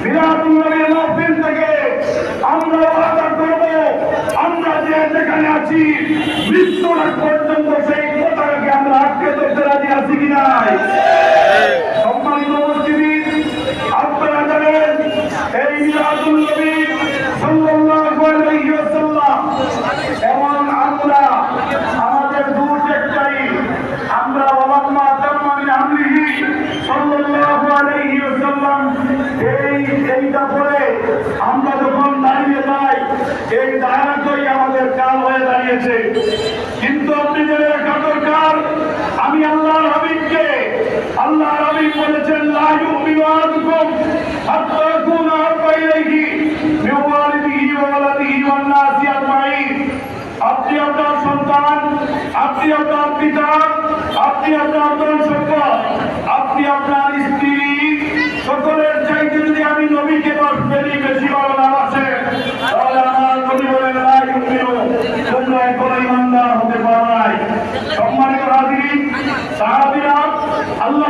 মিলাদুন নবীর মাহফিল থেকে আমরা ওয়াদা করব, আমরা যে যেখানে আছি মৃত্যুর আগ পর্যন্ত সেই পতাকাকে আমরা আটকে ধরতে রাজি আছি কি নাই? সম্মানিত উপস্থিতি, আপনারা জানেন এই মিলাদুন নবী সাল্লাল্লাহু আলাইহি ওয়াসাল্লাম এবং আমরা আমাদের দূর একটাই, আমরা ওয়ালাম্মা তাম্মা মিন আমরিহি সাল্লাল্লাহু আলাইহি ওয়াসাল্লাম এইটা পরে আমরা যখন দাঁড়িয়ে যাই এই দাঁড়ানোই আমাদের কাল হয়ে দাঁড়িয়েছে। কিন্তু আপনি জেনে রাখা দরকার, আমি আল্লাহর হাবিবকে, আল্লাহর হাবিব বলেছেন লা ইউমিনু আহাদুকুম হাত্তা ইয়াকুনা আহাব্বা ইলাইহি মিন ওয়ালিদিহি ওয়া ওয়ালাদিহি ওয়ান নাসি আজমাইন। আপনি আপনার সন্তান, আপনি আপনার পিতা, আপনি আপনার ধন সম্পদ, আপনি আপনার স্ত্রী, সকলের চাইতে যদি আমি নবীকে বেশি ভালো না বাসে, তাহলে আমার নবী বলেন লা ইউমিনু, তোমরা এখনো ইমানদার হতে পারো নাই। সম্মানিত হাজিরিন, সাহাবীরা আল্লাহ